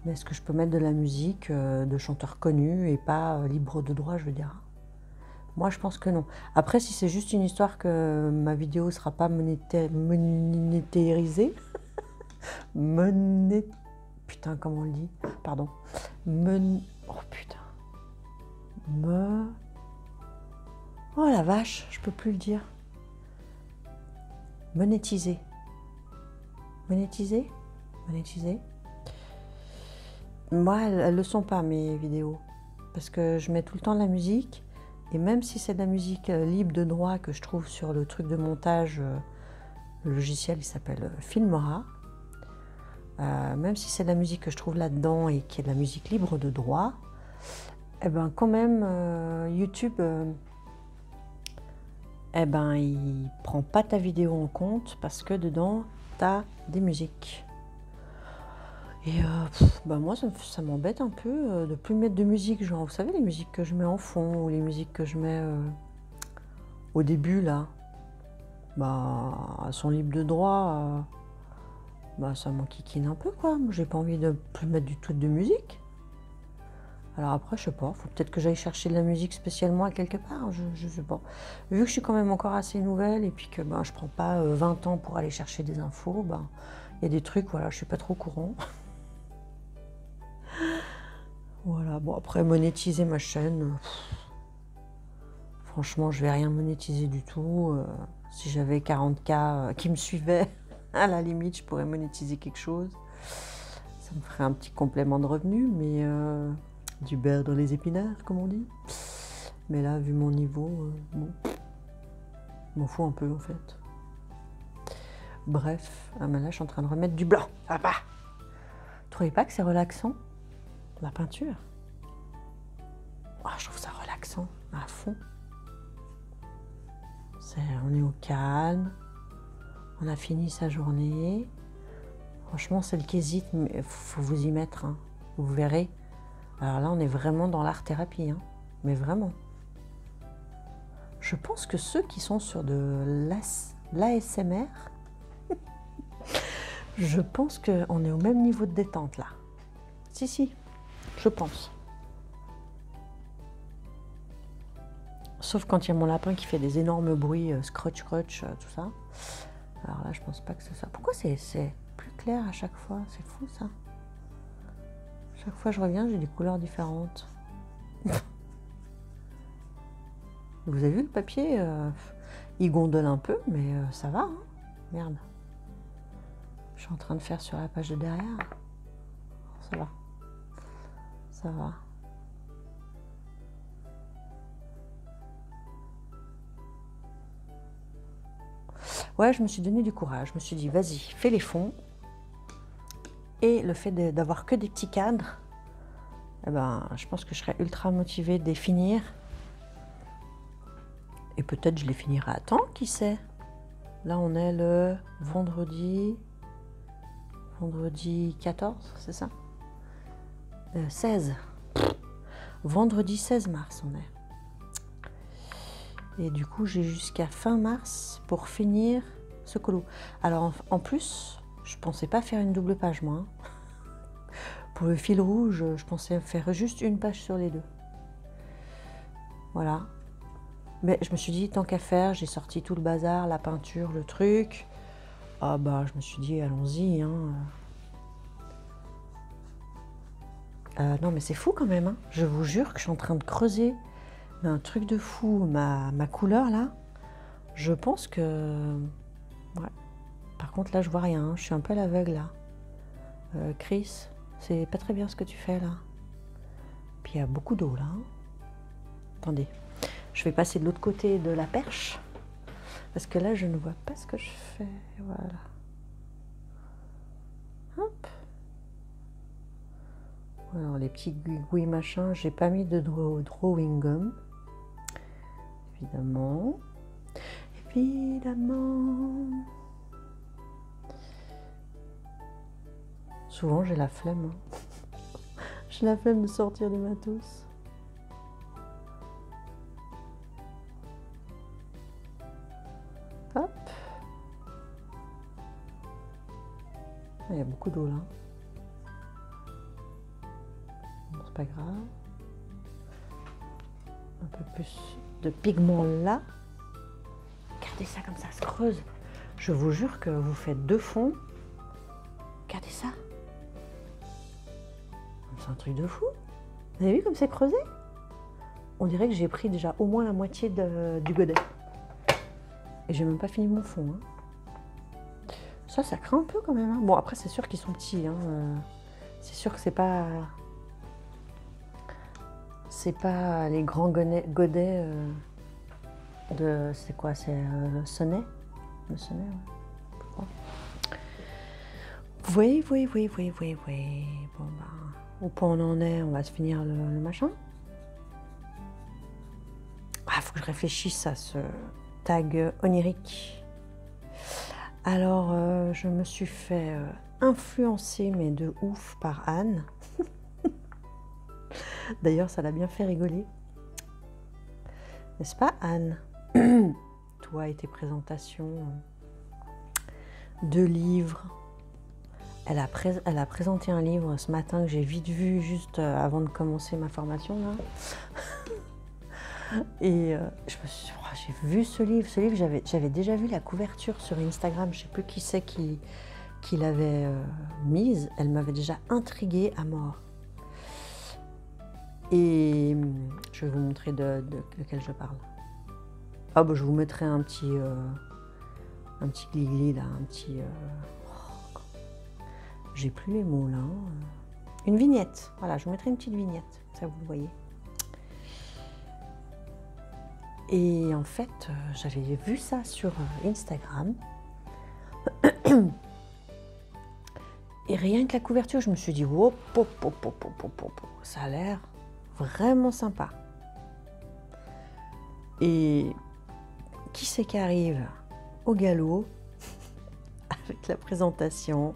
A: Mais est-ce que je peux mettre de la musique de chanteurs connus et pas libre de droit, je veux dire? Moi, je pense que non. Après, si c'est juste une histoire que ma vidéo ne sera pas monétarisée, putain, comment on le dit? Pardon. Oh putain. Oh la vache, je peux plus le dire. Monétiser. Monétiser. Moi, elles le sont pas, mes vidéos. Parce que je mets tout le temps de la musique. Et même si c'est de la musique libre de droit que je trouve sur le truc de montage, le logiciel, il s'appelle Filmora. Même si c'est de la musique que je trouve là-dedans et qui est de la musique libre de droit, eh ben quand même, YouTube, il prend pas ta vidéo en compte parce que dedans, tu as des musiques. Et moi, ça m'embête un peu de plus mettre de musique. Genre, vous savez, les musiques que je mets en fond ou les musiques que je mets au début, là, elles sont libres de droit. Ça m'enquiquine un peu, quoi. J'ai pas envie de plus mettre du tout de musique. Alors après, je sais pas, faut peut-être que j'aille chercher de la musique spécialement à quelque part, je sais pas. Vu que je suis quand même encore assez nouvelle et puis que je prends pas 20 ans pour aller chercher des infos, il y a des trucs, voilà, je suis pas trop au courant. Voilà, bon après monétiser ma chaîne, franchement je vais rien monétiser du tout. Si j'avais 40K qui me suivaient, à la limite je pourrais monétiser quelque chose. Ça me ferait un petit complément de revenu, mais du beurre dans les épinards comme on dit. Mais là vu mon niveau, bon, je m'en fous un peu en fait. Bref, là je suis en train de remettre du blanc, ça va. Vous trouvez pas que c'est relaxant? La peinture. Oh, je trouve ça relaxant, à fond. On est au calme, on a fini sa journée. Franchement, c'est le quesite, mais il faut vous y mettre, hein. Vous verrez. Alors là, on est vraiment dans l'art-thérapie, hein. Mais vraiment. Je pense que ceux qui sont sur de l'ASMR, je pense qu'on est au même niveau de détente, là. Si. Je pense. Sauf quand il y a mon lapin qui fait des énormes bruits, scrutch, tout ça. Alors là, je pense pas que c'est ça. Pourquoi c'est plus clair à chaque fois? C'est fou, ça. Chaque fois que je reviens, j'ai des couleurs différentes. Vous avez vu le papier? Il gondole un peu, mais ça va, hein. Merde. Je suis en train de faire sur la page de derrière. Ça va. Ça va. Ouais, je me suis donné du courage. Je me suis dit, vas-y, fais les fonds. et le fait d'avoir que des petits cadres, eh ben, je pense que je serais ultra motivée de les finir. Et peut-être je les finirai à temps, qui sait. Là, on est le vendredi 14, c'est ça 16. Vendredi 16 mars, on est. Et du coup, j'ai jusqu'à fin mars pour finir ce colo. Alors, en plus, je pensais pas faire une double page, moi. Pour le fil rouge, je pensais faire juste une page sur les deux. Voilà. Mais je me suis dit, tant qu'à faire, j'ai sorti tout le bazar, la peinture, le truc. Ah bah, je me suis dit, allons-y. Hein. Non, mais c'est fou quand même. Hein. Je vous jure que je suis en train de creuser un truc de fou. Ma couleur, là, je pense que... Ouais. Par contre, là, je vois rien. Hein. Je suis un peu à l'aveugle, là. Chris, c'est pas très bien ce que tu fais, là. Puis il y a beaucoup d'eau, là. Hein. Attendez. Je vais passer de l'autre côté de la perche. Parce que là, je ne vois pas ce que je fais. Voilà. Hop. Alors, les petits gouilles machin, j'ai pas mis de drawing gum. Évidemment. Évidemment. Souvent, j'ai la flemme. Hein. J'ai la flemme de sortir du matos. Hop. Il y a beaucoup d'eau là. Bon, c'est pas grave. Un peu plus de pigment là. Regardez ça comme ça se creuse. Je vous jure que vous faites deux fonds. Regardez ça. C'est un truc de fou. Vous avez vu comme c'est creusé? On dirait que j'ai pris déjà au moins la moitié du godet. Et j'ai même pas fini mon fond. Hein. Ça craint un peu quand même. Hein. Bon, après, c'est sûr qu'ils sont petits. Hein. C'est sûr que c'est pas les grands godets de... C'est quoi? C'est le sonnet? Le sonnet, ouais. Oui. Bon, bah, au point où on en est, on va se finir le machin. Ah, faut que je réfléchisse à ce tag onirique. Alors, je me suis fait influencer, mais de ouf, par Anne. D'ailleurs, ça l'a bien fait rigoler. N'est-ce pas, Anne? Toi et tes présentations de livres. Elle a présenté un livre ce matin que j'ai vite vu juste avant de commencer ma formation. Là. Et j'ai vu ce livre. Ce livre, j'avais déjà vu la couverture sur Instagram. Je ne sais plus qui c'est qui l'avait mise. Elle m'avait déjà intriguée à mort. Et je vais vous montrer de quel je parle. Ah bah je vous mettrai un petit gligli là, un petit... J'ai plus les mots là. Une vignette. Voilà, je vous mettrai une petite vignette. Ça vous le voyez. Et en fait, j'avais vu ça sur Instagram. Et rien que la couverture, je me suis dit, oh, ça a l'air vraiment sympa. Et qui c'est qui arrive au galop avec la présentation?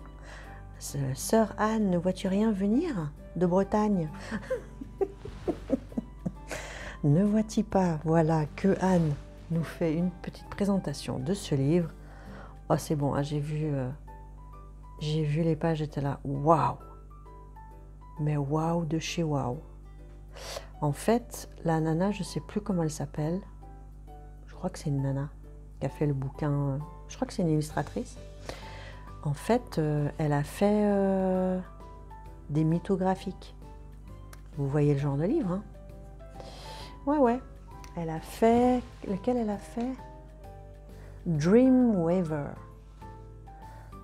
A: Sœur Anne, ne vois-tu rien venir de Bretagne? Ne vois-tu pas, voilà, que Anne nous fait une petite présentation de ce livre. Oh, c'est bon, hein, j'ai vu les pages, j'étais là, waouh! Mais waouh de chez waouh! En fait, la nana, je ne sais plus comment elle s'appelle. Je crois que c'est une nana qui a fait le bouquin. Je crois que c'est une illustratrice. En fait, elle a fait des mythographiques. Vous voyez le genre de livre, hein? Ouais. Elle a fait... Lequel elle a fait? Dreamweaver.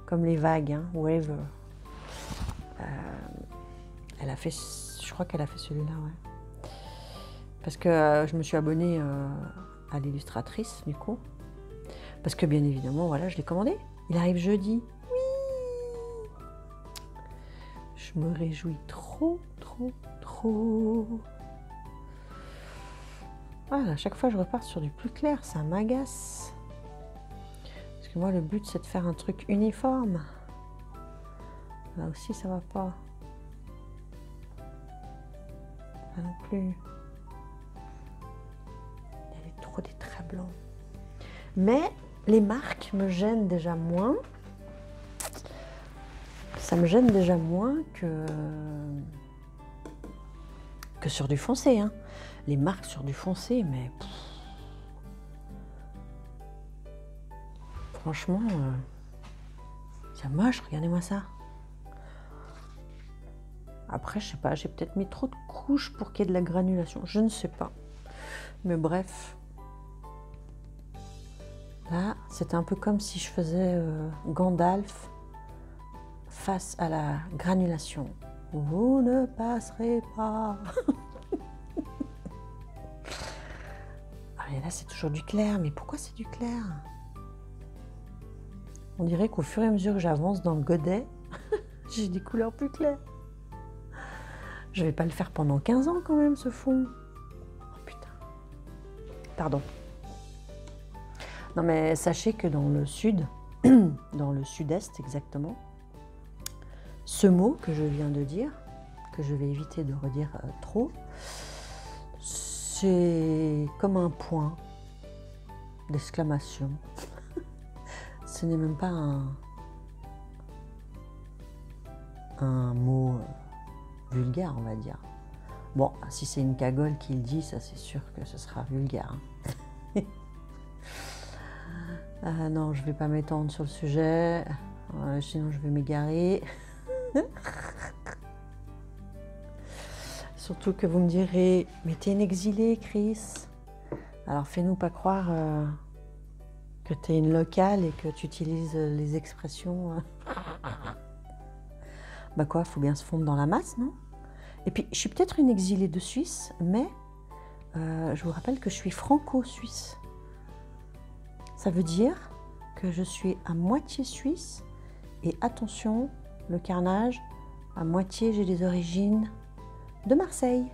A: Comme les vagues, hein? Waver. Elle a fait... Je crois qu'elle a fait celui-là, ouais. Parce que je me suis abonnée à l'illustratrice, du coup. Parce que, bien évidemment, voilà, je l'ai commandé. Il arrive jeudi. Oui. Je me réjouis trop. Voilà, à chaque fois je repars sur du plus clair, ça m'agace. Parce que moi le but c'est de faire un truc uniforme. Là aussi ça va pas. Pas non plus. Il y avait trop des traits blancs. Mais les marques me gênent déjà moins. Ça me gêne déjà moins que sur du foncé. Hein. Les marques sur du foncé, mais franchement, c'est moche, regardez-moi ça. Après, je sais pas, j'ai peut-être mis trop de couches pour qu'il y ait de la granulation, je ne sais pas. Mais bref. Là, c'était un peu comme si je faisais Gandalf face à la granulation. Vous ne passerez pas. Et là, c'est toujours du clair. Mais pourquoi c'est du clair? On dirait qu'au fur et à mesure que j'avance dans le godet, j'ai des couleurs plus claires. Je vais pas le faire pendant 15 ans quand même, ce fond. Oh putain. Pardon. Non mais sachez que dans le sud, dans le sud-est exactement, ce mot que je viens de dire, que je vais éviter de redire trop, c'est comme un point d'exclamation. Ce n'est même pas un mot vulgaire, on va dire. Bon, si c'est une cagole qui le dit, ça c'est sûr que ce sera vulgaire. Ah non, je ne vais pas m'étendre sur le sujet, sinon je vais m'égarer. Surtout que vous me direz, mais t'es une exilée, Chris. Alors fais-nous pas croire que t'es une locale et que tu utilises les expressions. Bah quoi, faut bien se fondre dans la masse, non? Et puis, je suis peut-être une exilée de Suisse, mais je vous rappelle que je suis franco-suisse. Ça veut dire que je suis à moitié suisse et attention, le carnage, à moitié j'ai des origines de Marseille.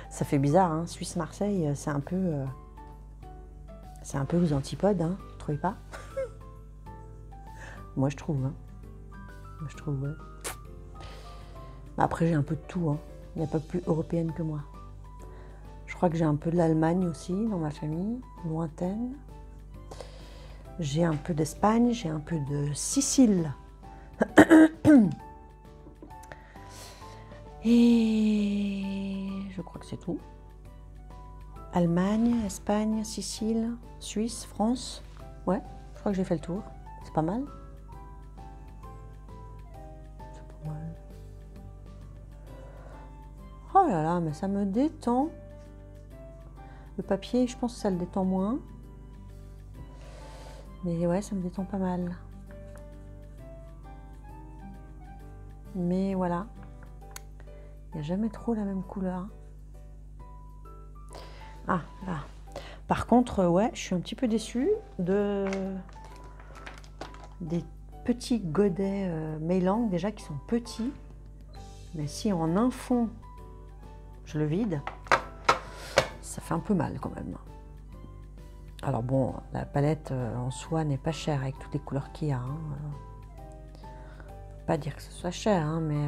A: Ça fait bizarre, hein, Suisse-Marseille, c'est un peu aux antipodes, hein, vous trouvez pas? Moi je trouve, hein. Moi je trouve, ouais. Après j'ai un peu de tout, hein. Il n'y a pas plus européenne que moi. Je crois que j'ai un peu de l'Allemagne aussi dans ma famille, lointaine. J'ai un peu d'Espagne, j'ai un peu de Sicile. Et je crois que c'est tout. Allemagne, Espagne, Sicile, Suisse, France. Ouais, je crois que j'ai fait le tour. C'est pas mal. C'est pas mal. Oh là là, mais ça me détend. Le papier, je pense que ça le détend moins. Mais ouais, ça me détend pas mal. Mais voilà. Il n'y a jamais trop la même couleur. Ah, là. Par contre, ouais, je suis un petit peu déçue des petits godets Meilang, déjà qui sont petits. Mais si en un fond, je le vide, ça fait un peu mal quand même. Alors bon, la palette en soi n'est pas chère avec toutes les couleurs qu'il y a. Hein. Pas dire que ce soit cher, hein, mais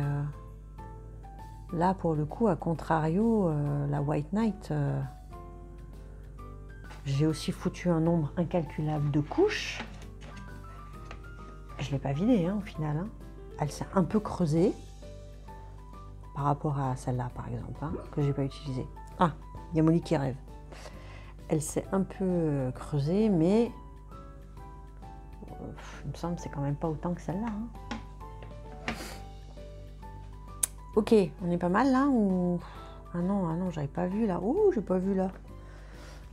A: là pour le coup, à contrario, la White Night, j'ai aussi foutu un nombre incalculable de couches. Je ne l'ai pas vidée hein, au final. Hein. Elle s'est un peu creusée par rapport à celle-là par exemple, hein, que j'ai pas utilisée. Ah, il y a Molly qui rêve. Elle s'est un peu creusée, mais il me semble que c'est quand même pas autant que celle-là. Hein. Ok, on est pas mal là ou... Ah non, j'avais pas vu là. Ouh, j'ai pas vu là.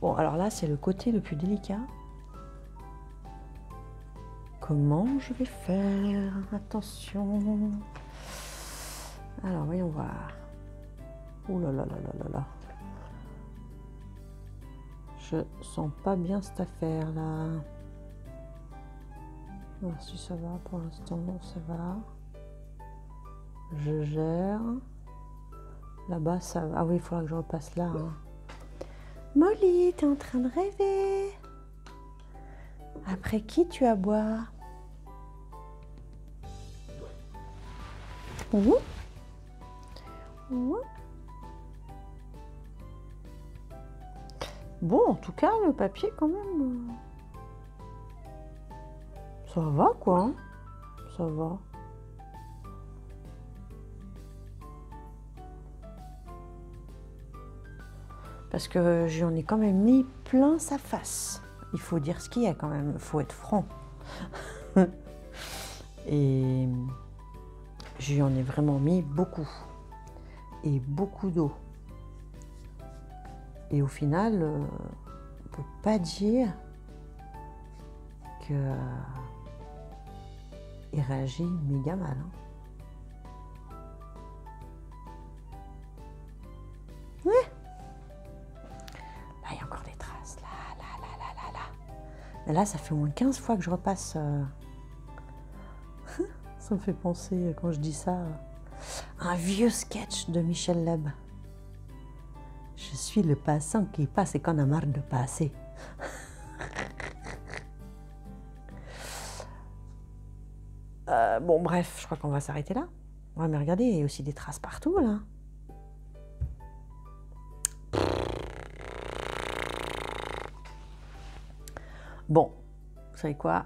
A: Bon, alors là, c'est le côté le plus délicat. Comment je vais faire? Attention. Alors, voyons voir. Ouh là là là là là là. Je sens pas bien cette affaire là. voir si ça va. Pour l'instant, ça va. Je gère. Là-bas, ça va. Ah oui, il faudra que je repasse là. Hein. Molly, t'es en train de rêver. Après qui tu as boire? Ouh. Ouh. Bon, en tout cas, le papier, quand même, ça va, quoi. Hein. Ça va. Parce que j'en ai quand même mis plein sa face. Il faut dire ce qu'il y a quand même, il faut être franc. Et j'en ai vraiment mis beaucoup. Et beaucoup d'eau. Et au final, on ne peut pas dire qu'il réagit méga mal. Hein. Ouais. Là, il y a encore des traces. Là. Et là, ça fait au moins 15 fois que je repasse. Ça me fait penser, quand je dis ça, à un vieux sketch de Michel Leb. Je suis le passant qui passe et qu'on a marre de passer. Bon, bref, je crois qu'on va s'arrêter là. Ouais, mais regardez, il y a aussi des traces partout, là. Bon, vous savez quoi?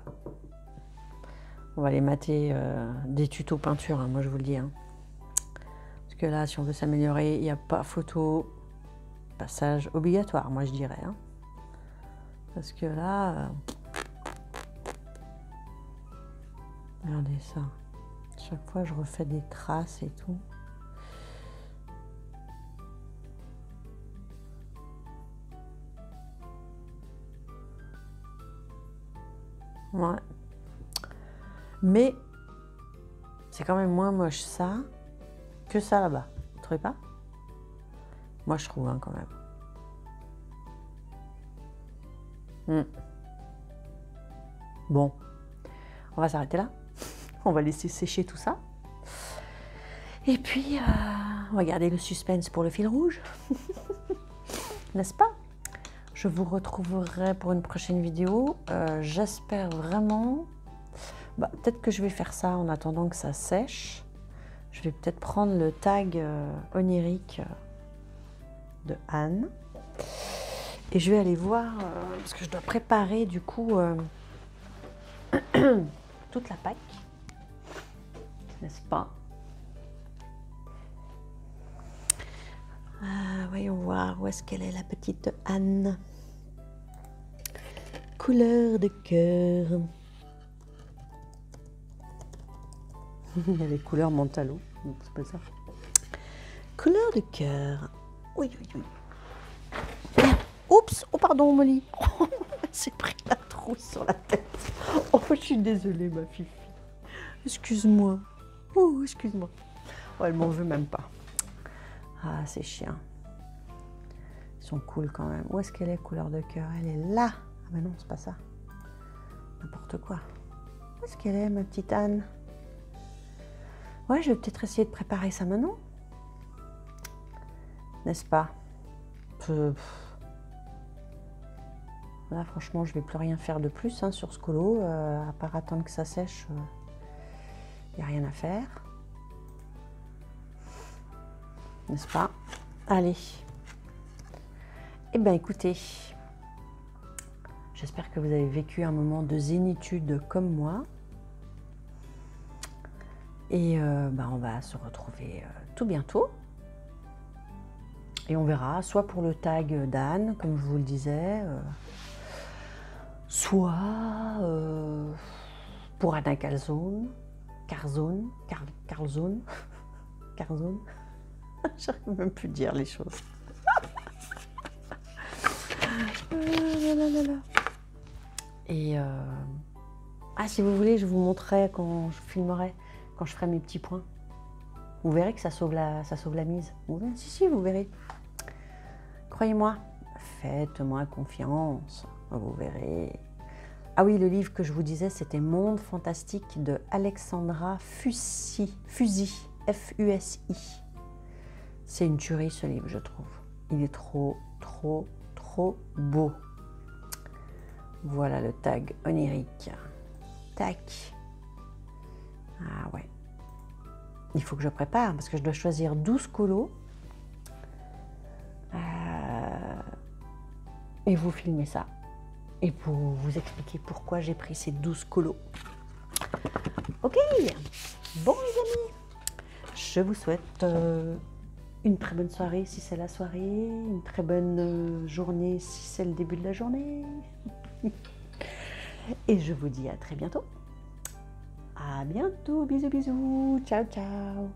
A: On va aller mater des tutos peinture, hein, moi je vous le dis. Hein. Parce que là, si on veut s'améliorer, il n'y a pas photo. Passage obligatoire, moi je dirais. Hein. Parce que là, regardez ça. Chaque fois, je refais des traces et tout. Ouais. Mais c'est quand même moins moche ça que ça là-bas. Vous trouvez pas? Moi, je trouve, hein, quand même. Bon, on va s'arrêter là. On va laisser sécher tout ça. Et puis, on va garder le suspense pour le fil rouge. N'est-ce pas? Je vous retrouverai pour une prochaine vidéo. J'espère vraiment... peut-être que je vais faire ça en attendant que ça sèche. Je vais peut-être prendre le tag onirique de Anne. Et je vais aller voir, parce que je dois préparer du coup toute la Pâque, n'est-ce pas? Voyons voir, où est-ce qu'elle est la petite Anne? Couleur de cœur. Elle est couleur mentalo, donc c'est pas ça. Couleur de cœur. Oui. Oups, oh pardon Molly. J'ai pris la trousse sur la tête. Oh, je suis désolée ma fifi. Excuse-moi. Oh, excuse-moi. Oh, elle m'en veut même pas. Ah, ces chiens. Ils sont cool quand même. Où est-ce qu'elle est, couleur de cœur? Elle est là. Ah mais non, c'est pas ça. N'importe quoi. Où est-ce qu'elle est, ma petite Anne? Ouais, je vais peut-être essayer de préparer ça maintenant. N'est-ce pas? Là, franchement, je ne vais plus rien faire de plus hein, sur ce colo. À part attendre que ça sèche, il n'y a rien à faire. N'est-ce pas? Allez. Eh bien, écoutez, j'espère que vous avez vécu un moment de zénitude comme moi. Et on va se retrouver tout bientôt. Et on verra, soit pour le tag d'Anne, comme je vous le disais, soit pour Anna Carzone. J'arrive même plus à dire les choses. Et si vous voulez, je vous montrerai quand je filmerai, quand je ferai mes petits points. Vous verrez que ça sauve la mise. Si, vous verrez. Croyez-moi, faites-moi confiance. Vous verrez. Ah oui, le livre que je vous disais, c'était Monde fantastique de Alexandra Fusy, F-U-S-I. C'est une tuerie ce livre, je trouve. Il est trop beau. Voilà le tag onirique. Tac. Ah ouais. Il faut que je prépare parce que je dois choisir 12 colos. Et vous filmez ça. Et pour vous expliquer pourquoi j'ai pris ces 12 colos. Ok. Bon les amis, je vous souhaite une très bonne soirée si c'est la soirée, une très bonne journée si c'est le début de la journée. Et je vous dis à très bientôt. À bientôt, bisous bisous, ciao ciao.